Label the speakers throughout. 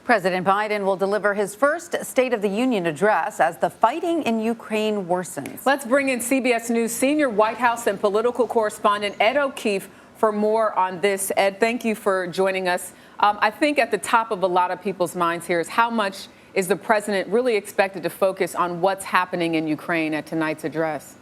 Speaker 1: President Biden will deliver his first State of the Union address as the fighting in Ukraine worsens.
Speaker 2: Let's bring in CBS News senior White House and political correspondent Ed O'Keefe for more on this. Ed, thank you for joining us. I think at the top of a lot of people's minds here is how much is the president really expected to focus on what's happening in Ukraine at tonight's address?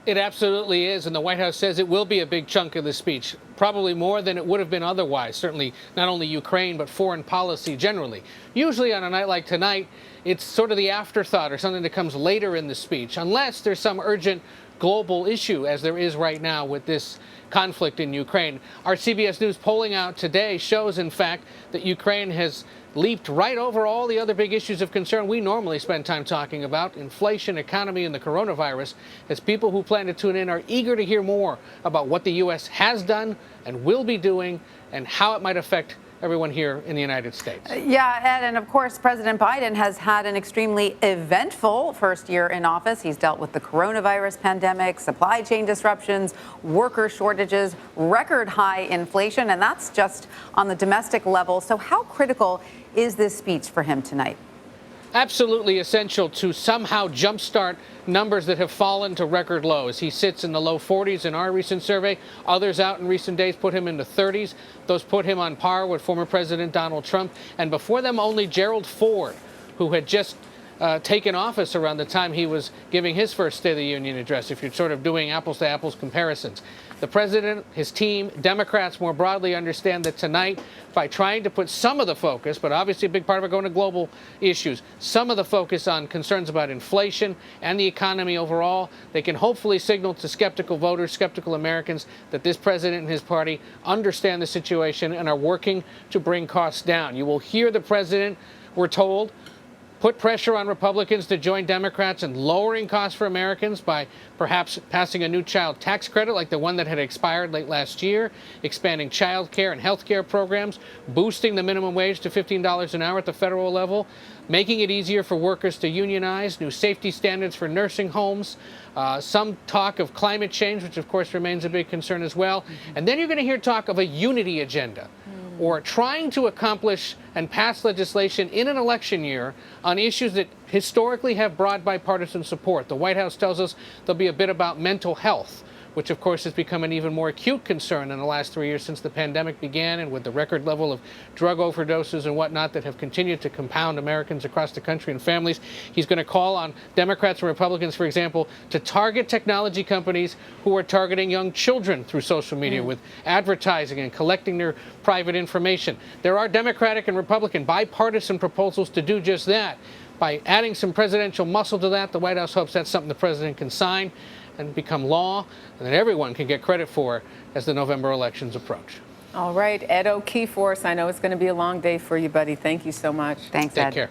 Speaker 3: It absolutely is, and the White House says it will be a big chunk of the speech, probably more than it would have been otherwise, certainly not only Ukraine, but foreign policy generally. Usually on a night like tonight, it's sort of the afterthought or something that comes later in the speech, unless there's some urgent global issue, as there is right now with this conflict in Ukraine. Our CBS News polling out today shows, in fact, that Ukraine has leaped right over all the other big issues of concern we normally spend time talking about: inflation, economy, and the coronavirus, as people who plan to tune in are eager to hear more about what the U.S. has done and will be doing and how it might affect everyone here in the United States.
Speaker 1: Yeah, Ed, and of course, President Biden has had an extremely eventful first year in office. He's dealt with the coronavirus pandemic, supply chain disruptions, worker shortages, record high inflation, and that's just on the domestic level. So how critical is this speech for him tonight?
Speaker 3: Absolutely essential to somehow jumpstart numbers that have fallen to record lows. He sits in the low 40s in our recent survey. Others out in recent days put him in the 30s. Those put him on par with former President Donald Trump. And before them, only Gerald Ford, who had just taken office around the time he was giving his first State of the Union address, if you're sort of doing apples to apples comparisons. The president, his team, Democrats more broadly understand that tonight, by trying to put some of the focus, but obviously a big part of it going to global issues, some of the focus on concerns about inflation and the economy overall, they can hopefully signal to skeptical voters, skeptical Americans, that this president and his party understand the situation and are working to bring costs down. You will hear the president, we're told, put pressure on Republicans to join Democrats in lowering costs for Americans by perhaps passing a new child tax credit like the one that had expired late last year, expanding child care and health care programs, boosting the minimum wage to $15 an hour at the federal level, making it easier for workers to unionize, new safety standards for nursing homes, some talk of climate change, which of course remains a big concern as well. And then you're going to hear talk of a unity agenda, or trying to accomplish and pass legislation in an election year on issues that historically have broad bipartisan support. The White House tells us there'll be a bit about mental health, which of course has become an even more acute concern in the last 3 years since the pandemic began, and with the record level of drug overdoses and whatnot that have continued to compound Americans across the country and families. He's going to call on Democrats and Republicans, for example, to target technology companies who are targeting young children through social media with advertising and collecting their private information. There are Democratic and Republican bipartisan proposals to do just that. By adding some presidential muscle to that, the White House hopes that's something the president can sign and become law, and that everyone can get credit for as the November elections approach.
Speaker 2: All right, Ed O'Keefe for us. I know it's going to be a long day for you, buddy. Thank you so much.
Speaker 1: Thanks, Ed.
Speaker 3: Take care.